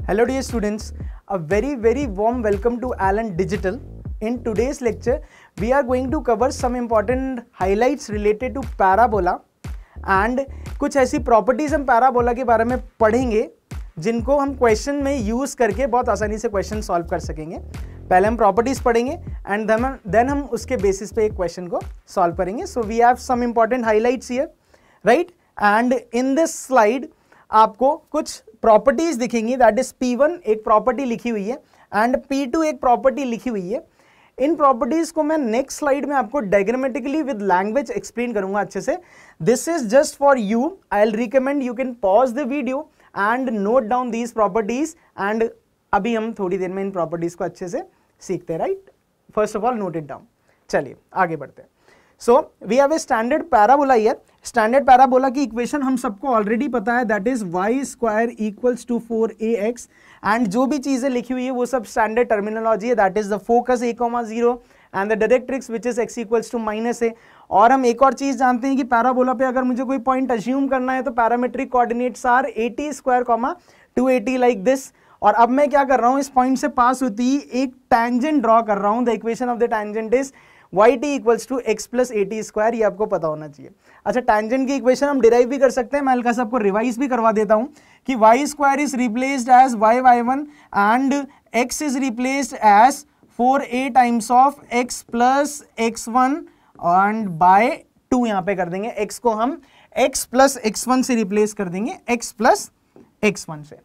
Hello dear students, a very warm welcome to Alan Digital. In today's lecture, we are going to cover some important highlights related to parabola and कुछ ऐसी properties हम parabola के बारे में पढ़ेंगे जिनको हम क्वेश्चन में यूज करके बहुत आसानी से क्वेश्चन सॉल्व कर सकेंगे। पहले हम प्रॉपर्टीज पढ़ेंगे एंड देन हम उसके बेसिस पे एक क्वेश्चन को सॉल्व करेंगे। So we have some important highlights here, right? And in this slide आपको कुछ प्रॉपर्टीज दिखेंगी। दैट इज P1 एक प्रॉपर्टी लिखी हुई है एंड P2 एक प्रॉपर्टी लिखी हुई है। इन प्रॉपर्टीज को मैं नेक्स्ट स्लाइड में आपको डायग्रामेटिकली विद लैंग्वेज एक्सप्लेन करूंगा अच्छे से। This is just for you. I will recommend you can pause the video and note down these properties and अभी हम थोड़ी देर में इन प्रॉपर्टीज को अच्छे से सीखते हैं, right? First of all note it down. चलिए आगे बढ़ते हैं। So we have a standard parabola here. Standard parabola की इक्वेशन हम सबको ऑलरेडी पता है, that is y square equals to 4ax and जो भी चीजें लिखी हुई है वो सब स्टैंडर्ड टर्मिनोलॉजी है। That is the focus a,0 and the directrix which is x equals to -a। और हम एक और चीज जानते हैं कि पैराबोला पे अगर मुझे कोई पॉइंट अज्यूम करना है तो parametric coordinates are 80² 280 like this. और अब मैं क्या कर रहा हूं, इस पॉइंट से पास होती ही एक टैंजेंट ड्रॉ कर रहा हूं। The equation of the tangent is yt equals to x plus 80²। ये आपको पता होना चाहिए। अच्छा, टैंजेंट की इक्वेशन हम डिराइव भी कर सकते हैं। मैं हल्का सा आपको रिवाइज भी करवा देता हूं कि y square is replaced as y1 and x is replaced as 4a times of x plus x1 and by 2 यहां पे कर देंगे। x को हम x प्लस x1 से रिप्लेस कर देंगे, x प्लस x1 से,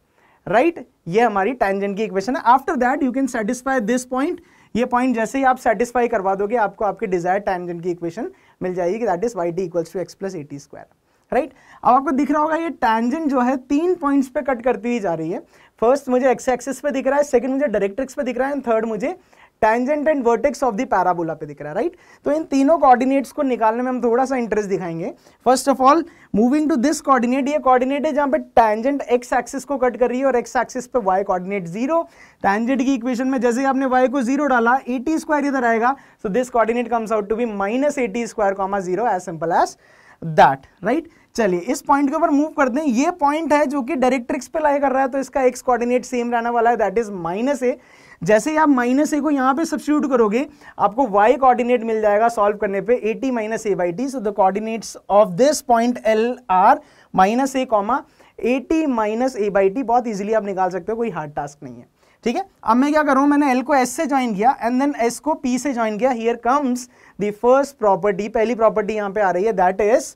राइट? ये हमारी टैंजेंट की इक्वेशन है। After that you can satisfy this point. ये पॉइंट जैसे ही आप सेटिस्फाई करवा दोगे आपको आपके डिजायर्ड टैंजेंट की इक्वेशन मिल जाएगी, that is yt equals to x plus 80², right? अब आपको दिख रहा होगा ये टैंजेंट जो है 3 पॉइंट्स पे कट करती हुई जा रही है। फर्स्ट मुझे x एक्सिस पे दिख रहा है, सेकंड मुझे डायरेक्ट्रिक्स पे दिख रहा है एंड थर्ड मुझे tangent and vertex of the parabola पे दिख रहा है, राइट? तो इन तीनों कोऑर्डिनेट्स को निकालने में हम थोड़ा सा इंटरेस्ट दिखाएंगे। First of all moving to this coordinate, ये कोऑर्डिनेट है जहां पे टैंजेंट x एक्सिस को कट कर रही है और x एक्सिस पे y कोऑर्डिनेट 0। टैंजेंट की इक्वेशन में जैसे ही आपने y को 0 डाला, 80² इधर आएगा, so this coordinate comes out to be -80², 0 as simple as that, right? चलिए इस पॉइंट के ऊपर मूव करते हैं। ये पॉइंट है जो कि डायरेक्ट्रिक्स पे लाई कर रहा है, तो इसका x कोऑर्डिनेट सेम रहने वाला है, दैट इज -a। जैसे ही आप -a को यहां पे सब्स्टिट्यूट करोगे आपको y कोऑर्डिनेट मिल जाएगा सॉल्व करने पे 80 - a/t। So the coordinates of this point L are -a, 80 - a/t। बहुत इजीली आप निकाल सकते हो, कोई हार्ड टास्क नहीं है, ठीक है? अब मैं क्या कर रहा हूं, मैंने L को S से ज्वाइन किया एंड देन S को P से ज्वाइन किया। Here comes the first property. पहली प्रॉपर्टी यहां पे आ रही है, that is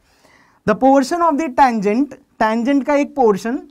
the portion of the tangent, tangent का एक portion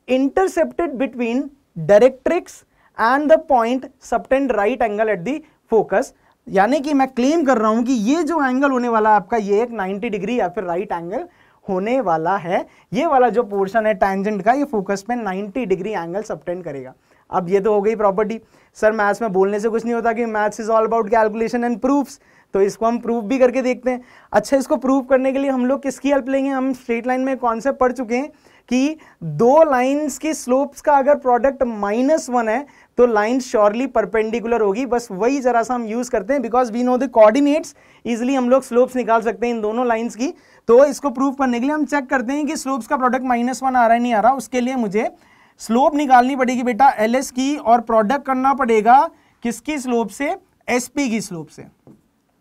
intercepted between directrix and the point subtend right angle at the focus. यानी कि मैं क्लेम कर रहा हूं कि ये जो एंगल होने वाला है आपका, ये एक 90 डिग्री या फिर राइट एंगल होने वाला है। ये वाला जो पोर्शन है टैंजेंट का, ये फोकस पे 90 डिग्री एंगल सबटेंड करेगा। अब ये तो हो गई प्रॉपर्टी। सर मैथ्स में बोलने से कुछ नहीं होता कि maths is all about calculation and proofs, तो इसको हम प्रूफ भी करके देखते हैं। अच्छा, इसको प्रूफ करने के लिए हम लोग किसकी हेल्प लेंगे? हम स्ट्रेट लाइन में कॉन्सेप्ट पढ़ चुके हैं कि दो लाइंस की स्लोप्स का अगर प्रोडक्ट -1 है तो लाइन श्योरली परपेंडिकुलर होगी। बस वही जरा सा हम यूज करते हैं, because we know the coordinates, easily हम लोग स्लोप्स निकाल सकते हैं इन दोनों लाइंस की। तो इसको प्रूफ करने के लिए हम चेक करते हैं कि स्लोप्स का प्रोडक्ट -1 आ रहा है नहीं आ रहा। उसके लिए मुझे स्लोप निकालनी पड़ेगी बेटा LS की, और प्रोडक्ट करना पड़ेगा किसकी स्लोप से? SP की स्लोप से,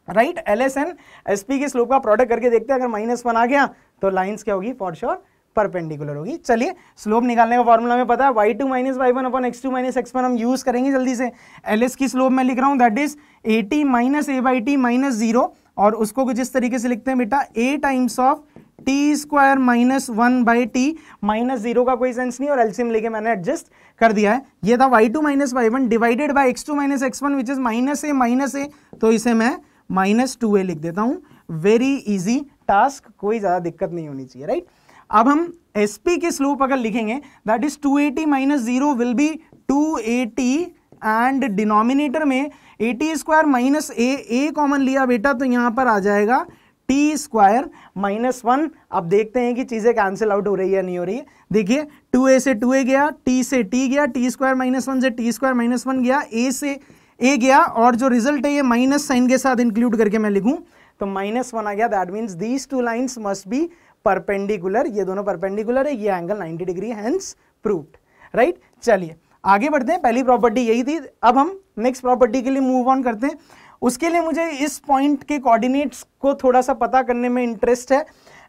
राइट? LS एंड SP की स्लोप का प्रोडक्ट करके देखते हैं। अगर -1 आ गया तो लाइंस क्या होगी? फॉर श्योर परपेंडिकुलर होगी। चलिए स्लोप निकालने का फॉर्मूला में पता है, y2 - y1 upon x2 - x1 हम यूज करेंगे जल्दी से। LS की स्लोप में लिख रहा हूं, दैट इज 80 - a/t -0, और उसको कुछ इस तरीके से लिखते हैं बेटा, a times of t² -1/t। -0 का कोई सेंस नहीं और एलसीएम लेके मैंने एडजस्ट कर दिया है। ये था y2 - y1 divided by x2 - x1 which is -a, तो इसे मैं -2a लिख देता हूं। वेरी इजी टास्क, कोई ज्यादा दिक्कत नहीं होनी चाहिए, राइट? अब हम SP की स्लोप अगर लिखेंगे, that is 280 - 0 will be 280 and denominator में 80² -a कॉमन लिया बेटा, तो यहां पर आ जाएगा t² -1। अब देखते हैं कि चीजें कैंसिल आउट हो रही है नहीं हो रही है। देखिए 2a से 2a गया, t से t गया, t² -1 से t² -1 गया, a से a गया, और जो रिजल्ट है ये माइनस साइन के साथ इंक्लूड करके मैं लिखूं तो -1 आ गया। That means these two lines must be perpendicular. ये दोनों परपेंडिकुलर है, ये angle 90 degree, hence proved, right? चलिए आगे बढ़ते हैं, पहली प्रॉपर्टी यही थी। अब हम नेक्स्ट प्रॉपर्टी के लिए मूव ऑन करते हैं। उसके लिए मुझे इस पॉइंट के कोऑर्डिनेट्स को थोड़ा सा पता करने में इंटरेस्ट है,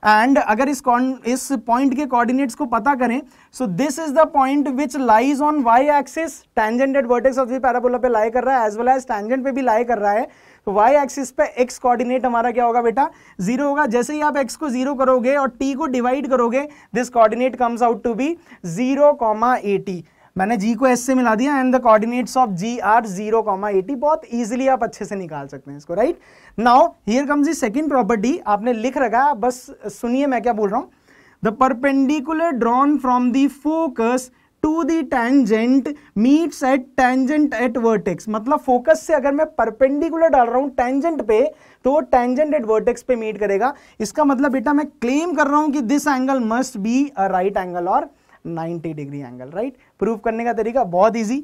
एंड अगर इस पॉइंट के कोऑर्डिनेट्स को पता करें, so this is the point which lies on Y axis, tangent at vertex of the parabola पे लाई कर रहा है, एज वेल एज टेंजेंट पे भी लाई कर रहा है। तो वाई एक्सिस पे एक्स कोऑर्डिनेट हमारा क्या होगा बेटा, 0 होगा। जैसे ही आप एक्स को 0 करोगे और टी को डिवाइड करोगे, this coordinate comes out to be 0,80। मैंने जी को एस से मिला दिया, and the coordinates of G are 0,80। बहुत इजीली आप अच्छे से निकाल सकते हैं इसको, right. Now here comes the second property, आपने लिख रखा है, बस सुनिए मैं क्या बोल रहा हूं। The perpendicular drawn from the focus to the tangent meets at tangent at vertex. मतलब फोकस से अगर मैं परपेंडिकुलर डाल रहा हूं टेंजेंट पे, तो वो टेंजेंट एट वर्टेक्स पे मीट करेगा। इसका मतलब बेटा मैं क्लेम कर रहा हूं कि this angle must be a right angle और 90 डिग्री एंगल, राइट। प्रूव करने का तरीका बहुत इजी,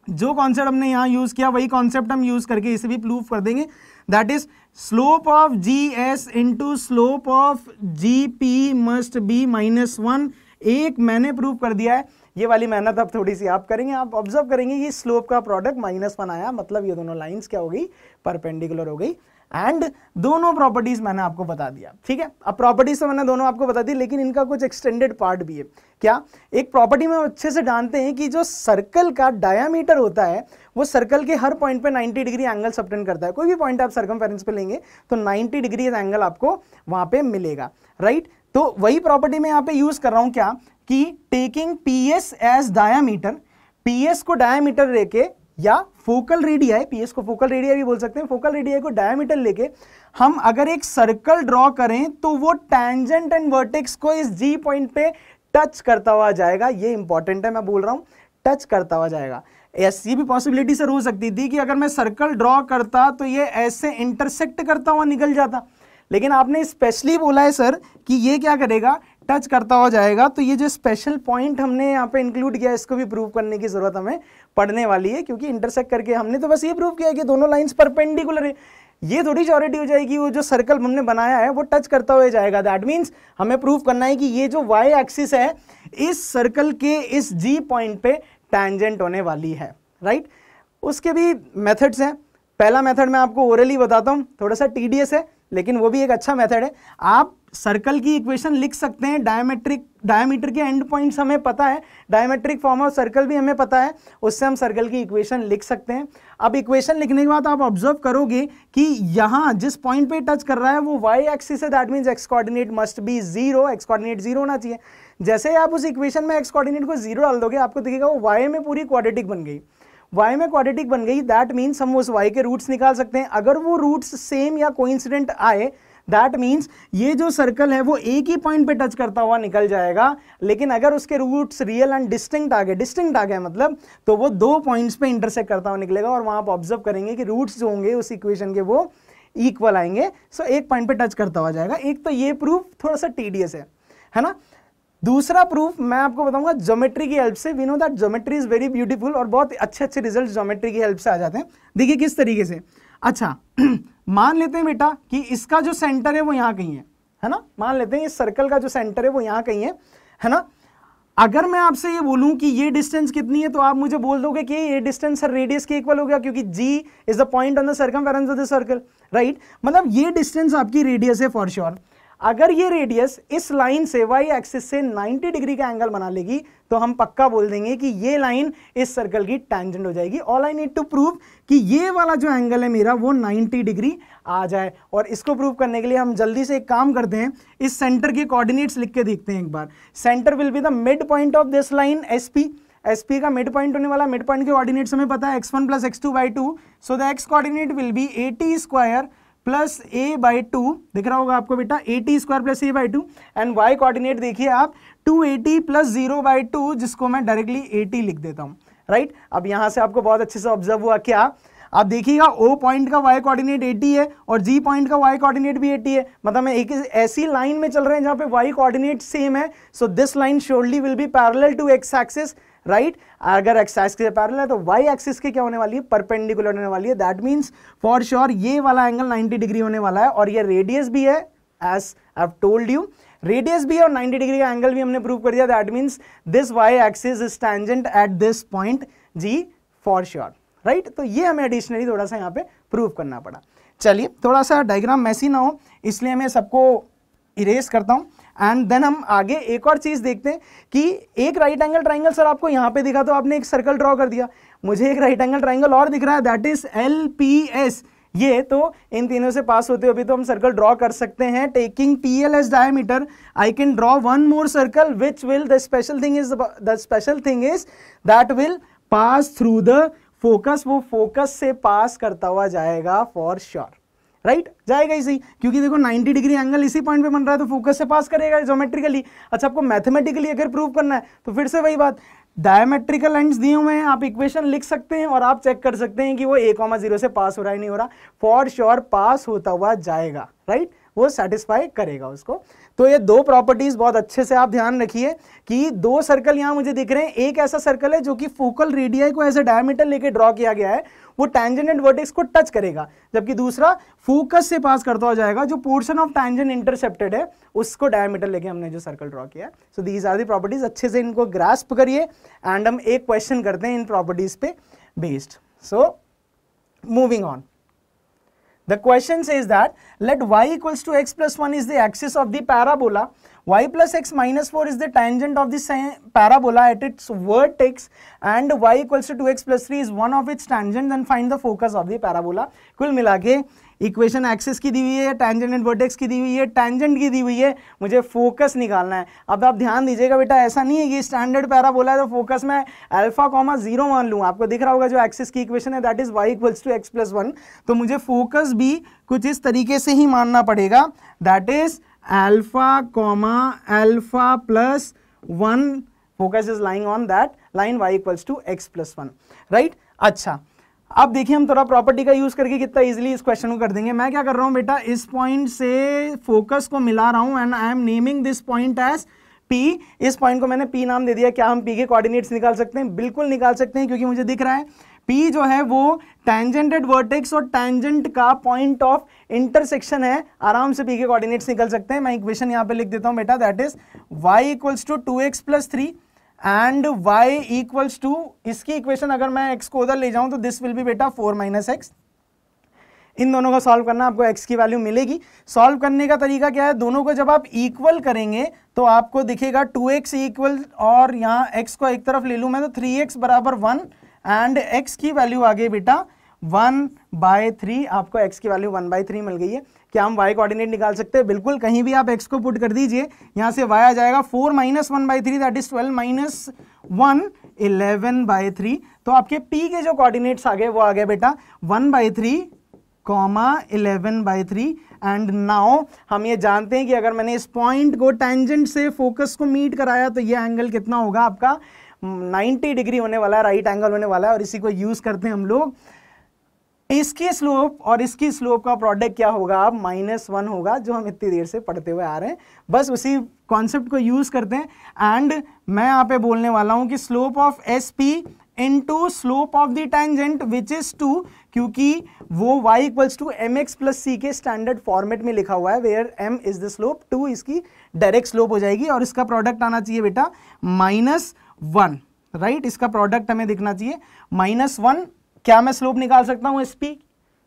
जो कॉन्सेप्ट हमने यहां यूज किया वही कॉन्सेप्ट हम यूज करके इसे भी प्रूव कर देंगे। That is slope of G S into slope of G P must be -1। एक मैंने प्रूव कर दिया है, ये वाली मेहनत अब थोड़ी सी आप करेंगे। आप ऑब्जर्व करेंगे कि स्लोप का प्रोडक्ट -1 आया, मतलब ये दोनों लाइंस क्या हो गई, परपेंडिकुलर हो गई। एंड दोनों प्रॉपर्टीज मैंने आपको बता दिया, ठीक है। अब प्रॉपर्टीज तो मैंने दोनों आपको बता दी, लेकिन इनका कुछ एक्सटेंडेड पार्ट भी है। क्या? एक प्रॉपर्टी में अच्छे से जानते हैं कि जो सर्कल का डायामीटर होता है वो सर्कल के हर पॉइंट पे 90 डिग्री एंगल सबटेंड करता है। कोई भी पॉइंट आप सर्कमफेरेंस पे लेंगे तो 90 डिग्री एंगल आपको वहां पे मिलेगा, राइट। तो वही प्रॉपर्टी में यहाँ पे यूज कर रहा हूं, क्या कि taking PS as diameter, PS को डायामीटर लेके या फोकल रेडियाई, पीएस को फोकल रेडियाई भी बोल सकते हैं, फोकल रेडियाई को डायामीटर लेके हम अगर एक सर्कल ड्रॉ करें तो वो टेंजेंट एंड वर्टेक्स को इस जी पॉइंट पे टच करता हुआ जाएगा। ये इंपॉर्टेंट है, मैं बोल रहा हूं टच करता हुआ जाएगा। ऐसी भी पॉसिबिलिटी सर हो सकती थी कि अगर मैं सर्कल ड्रॉ करता तो ये ऐसे इंटरसेक्ट करता हुआ निकल जाता, लेकिन आपने स्पेशली बोला है सर कि ये क्या करेगा, टच करता हुआ जाएगा। तो ये जो स्पेशल पॉइंट हमने यहाँ पे इंक्लूड किया, इसको भी प्रूव करने की जरूरत हमें पड़ने वाली है, क्योंकि इंटरसेक्ट करके हमने तो बस ये प्रूव किया कि दोनों लाइंस परपेंडिकुलर है। ये थोड़ी श्योरिटी हो जाएगी वो जो सर्कल हमने बनाया है वो टच करता हुआ जाएगा। दैट मीन्स हमें प्रूव करना है कि ये जो वाई एक्सिस है इस सर्कल के इस जी पॉइंट पे टैंजेंट होने वाली है, राइट। उसके भी मेथड्स हैं। पहला मेथड मैं आपको ओरली बताता हूँ, थोड़ा सा टीडियस है लेकिन वो भी एक अच्छा मेथड है। आप सर्कल की इक्वेशन लिख सकते हैं, डायमीटर के एंड पॉइंट्स हमें पता है, डायमेट्रिक फॉर्म ऑफ सर्कल भी हमें पता है, उससे हम सर्कल की इक्वेशन लिख सकते हैं। अब इक्वेशन लिखने के बाद आप ऑब्जर्व करोगे कि यहाँ जिस पॉइंट पे टच कर रहा है वो वाई एक्सिस है, that means x coordinate must be 0, x coordinate 0 होना चाहिए। जैसे आप उस इक्वेशन में एक्स कोऑर्डिनेट को 0 डाल दोगे, आपको दिखेगा वो वाई में पूरी क्वाड्रेटिक बन गई, y में क्वाड्रेटिक बन गई। दैट मीन्स हम उस y के रूट्स निकाल सकते हैं। अगर वो रूट्स सेम या कोइंसिडेंट आए, दैट मीन्स ये जो सर्कल है वो एक ही पॉइंट पे टच करता हुआ निकल जाएगा। लेकिन अगर उसके रूट्स रियल एंड डिस्टिंक्ट आ गए मतलब, तो वो 2 पॉइंट्स पे इंटरसेक्ट करता हुआ निकलेगा, और वहां आप ऑब्जर्व करेंगे कि रूट्स जो होंगे उस इक्वेशन के वो इक्वल आएंगे। सो एक पॉइंट पे टच करता हुआ जाएगा। एक तो ये प्रूफ थोड़ा सा टीडियस है ना। दूसरा प्रूफ मैं आपको बताऊंगा ज्योमेट्री की हेल्प से। We know that geometry is very beautiful, और बहुत अच्छे रिजल्ट ज्योमेट्री की हेल्प से आ जाते हैं। देखिए किस तरीके से। अच्छा मान लेते हैं बेटा कि इसका जो सेंटर है वो यहाँ कहीं है ना। मान लेते हैं इस सर्कल का जो सेंटर है वो यहाँ कहीं है ना। अगर मैं आपसे ये बोलूं कि ये डिस्टेंस कितनी है, तो आप मुझे बोल दोगे कि ये डिस्टेंस रेडियस के इक्वल हो गया, क्योंकि g is the point on the circumference of the circle, right. मतलब ये डिस्टेंस आपकी रेडियस है फॉर श्योर। अगर ये रेडियस इस लाइन से वाई एक्सिस से 90 डिग्री का एंगल बना लेगी, तो हम पक्का बोल देंगे कि ये लाइन इस सर्कल की टैंजेंट हो जाएगी। All I need to prove कि ये वाला जो एंगल है मेरा वो 90 डिग्री आ जाए। और इसको प्रूव करने के लिए हम जल्दी से एक काम करते हैं, इस सेंटर के कोऑर्डिनेट्स लिख के देखते हैं एक बार। Centre will be the mid point of this line SP का मिड पॉइंट होने वाला। मिड पॉइंट के कोऑर्डिनेट्स हमें पता है x1 + x2/2, so the x coordinate will be 80² plus a/2, दिख रहा होगा आपको बेटा, 80² plus a/2। And y coordinate देखिए आप 280 + 0/2, जिसको मैं डायरेक्टली 80 लिख देता हूं, राइट। अब यहां से आपको बहुत अच्छे से ऑब्जर्व हुआ क्या, आप देखिएगा O पॉइंट का y कोऑर्डिनेट 80 है और G पॉइंट का y कोऑर्डिनेट भी 80 है। मतलब हम एक ऐसी लाइन में चल रहे हैं जहां पे y कोऑर्डिनेट सेम है। So this line surely will be parallel to x axis, right. अगर x एक्सिस के पैरेलल है तो y एक्सिस के क्या होने वाली है, परपेंडिकुलर होने वाली है। दैट मींस फॉर श्योर ये वाला एंगल 90 डिग्री होने वाला है, और ये रेडियस भी है as I've told you. Radius भी और 90 डिग्री का एंगल भी हमने प्रूव कर दिया. That means this Y axis is tangent at this point G for sure, right. तो ये हमें एडिशनली थोड़ा सा यहाँ पे प्रूव करना पड़ा. चलिए थोड़ा सा डायग्राम मैसी ना हो इसलिए मैं सबको इरेज करता हूँ एंड देन हम आगे एक और चीज देखते हैं कि एक राइट एंगल ट्राइंगल सर आपको यहाँ पे दिखा तो आपने एक सर्कल ड्रॉ कर दिया. मुझे एक राइट एंगल ट्राइंगल और दिख रहा है, दैट इज LPS. ये तो इन तीनों से पास होते हुए भी तो हम सर्कल ड्रॉ कर सकते हैं. Taking TL as diameter I can draw one more circle which will the special thing is that will pass through the focus. वो फोकस से पास करता हुआ जाएगा फॉर श्योर, राइट. जाएगा इसी, क्योंकि देखो 90 डिग्री एंगल इसी पॉइंट पे बन रहा है तो फोकस से पास करेगा ज्योमेट्रिकली. अच्छा आपको मैथमेटिकली अगर प्रूव करना है तो फिर से वही बात, डायमेट्रिकल लाइंस दिए हुए हैं, आप इक्वेशन लिख सकते हैं और आप चेक कर सकते हैं कि वो A,0 से पास हो रहा है नहीं हो रहा. फॉर श्योर पास होता हुआ जाएगा, राइट. वो सेटिस्फाई करेगा उसको. तो ये दो प्रॉपर्टीज बहुत अच्छे से आप ध्यान रखिए कि दो सर्कल यहां मुझे दिख रहे हैं. एक ऐसा सर्कल है जो कि फोकल रेडियाई को एज ए डायमीटर लेके ड्रॉ किया गया है, वो टैंजेंट एंड वर्टेक्स को टच करेगा, जबकि दूसरा फोकस से पास करता हो जाएगा. जो पोर्शन ऑफ टैंजेंट इंटरसेप्टेड है उसको डायमीटर लेके हमने जो सर्कल ड्रॉ किया. So these are the properties. अच्छे से इनको ग्रास्प करिए एंड हम एक क्वेश्चन करते हैं इन प्रॉपर्टीज पे based. So moving on. The question says that let y equals to x plus 1 is the axis of the parabola, y plus x minus 4 is the tangent of the same parabola at its vertex, and y equals to 2x plus 3 is one of its tangents, then find the focus of the parabola. कुल मिला के equation axis की दी हुई है, tangent and vertex की दी हुई है, tangent की दी हुई है, मुझे फोकस निकालना है. अब आप ध्यान दीजिएगा बेटा, ऐसा नहीं है कि स्टैंडर्ड पैराबोला है तो फोकस में α,0 मान लूँ. आपको दिख रहा होगा जो एक्सिस की इक्वेशन है that is y equals to x plus 1. तो मुझे फोकस भी कुछ इस तरीके से ही मानना पड़ेगा, that is α, plus 1. Focus is lying on that line y equals to x plus 1, right. अच्छा अब देखिए हम थोड़ा प्रॉपर्टी का यूज करके कितना इजीली इस क्वेश्चन को कर देंगे. मैं क्या कर रहा हूं बेटा, इस पॉइंट से फोकस को मिला रहा हूं and I am naming this point as P. इस पॉइंट को मैंने P नाम दे दिया. क्या हम P के कोऑर्डिनेट्स निकाल सकते हैं? बिल्कुल निकाल सकते हैं, क्योंकि मुझे दिख रहा है P जो है वो टैंजेंटेड वर्टेक्स और टैंजेंट का पॉइंट ऑफ इंटरसेक्शन है. आराम से P के कोऑर्डिनेट्स निकल सकते हैं. मैं इक्वेशन यहाँ पे लिख देता हूँ बेटा, that is y equals to 2x plus 3 and y equals to, इसकी इक्वेशन अगर मैं x को उधर ले जाऊं तो दिस विल बी बेटा 4 माइनस एक्स. इन दोनों को सॉल्व करना, आपको x की वैल्यू मिलेगी. सॉल्व करने का तरीका क्या है, दोनों को जब आप इक्वल करेंगे तो आपको दिखेगा 2x इक्वल, और यहाँ x को एक तरफ ले लूँ मैं तो 3x बराबर 1 एंड x की वैल्यू आ गई बेटा 1/3. आपको x की वैल्यू 1/3 मिल गई है. क्या हम y कोऑर्डिनेट निकाल सकते हैं? बिल्कुल. कहीं भी आप x को पुट कर दीजिए, यहाँ से y आ जाएगा 4 माइनस 1/3 दैट इज 12 माइनस 1 11/3. तो आपके p के जो कोऑर्डिनेट्स आ गए वो आ गए बेटा 1/3, 11/3. एंड नाउ हम ये जानते हैं कि अगर मैंने इस पॉइंट को टैंजेंट से फोकस को मीट कराया तो ये एंगल कितना होगा आपका 90 डिग्री होने वाला है, राइट एंगल होने वाला है. और इसी को यूज करते हैं हम लोग. इसकी स्लोप और इसकी स्लोप का प्रोडक्ट क्या होगा, अब -1 होगा, जो हम इतनी देर से पढ़ते हुए आ रहे हैं. बस उसी कॉन्सेप्ट को यूज करते हैं. एंड मैं यहाँ पे बोलने वाला हूं कि slope of SP into slope of the tangent which is 2, क्योंकि वो y equals to mx plus c के स्टैंडर्ड फॉर्मेट में लिखा हुआ है, where m is the slope, 2 इसकी डायरेक्ट स्लोप हो जाएगी. और इसका प्रोडक्ट आना चाहिए बेटा -1, राइट. इसका प्रोडक्ट हमें दिखना चाहिए -1. क्या मैं स्लोप निकाल सकता हूं SP,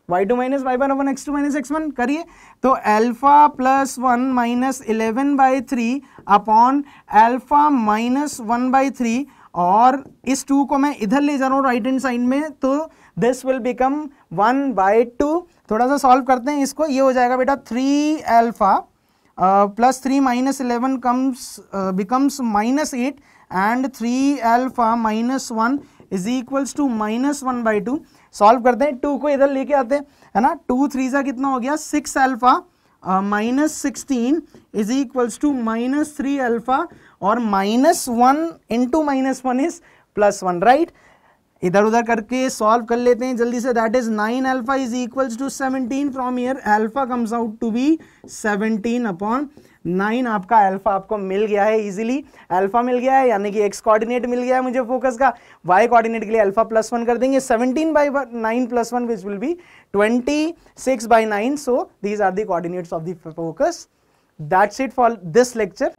y2 minus y1 x2 minus x1. करिए. तो alpha plus 1 minus 11/3 upon alpha minus 1/3, और इस 2 को मैं इधर ले जा रहा हूँ राइट हैंड साइड में, तो दिस विल बिकम 1/2. थोड़ा सा सॉल्व करते हैं इसको. ये हो जाएगा बेटा 3 alpha plus 3 minus 11 becomes -8 and 3 alpha minus 1 is equals to -1/2. Solve करते हैं. 2 को इधर लेके आते हैं, है ना. 2 3 सा कितना हो गया 6 alpha -16 is equals to -3 alpha, और -1 इंटू -1 इज +1, राइट. इधर उधर करके सॉल्व कर लेते हैं जल्दी से. That is 9 alpha is equals to 17. From here alpha comes out to be 17/9. आपका अल्फा आपको मिल गया है इजीली. अल्फा मिल गया है यानी कि x कोऑर्डिनेट मिल गया है मुझे फोकस का. y कोऑर्डिनेट के लिए अल्फा +1 कर देंगे. 17/9 +1 which will be 26/9. So these are the coordinates of the focus That's it for this lecture.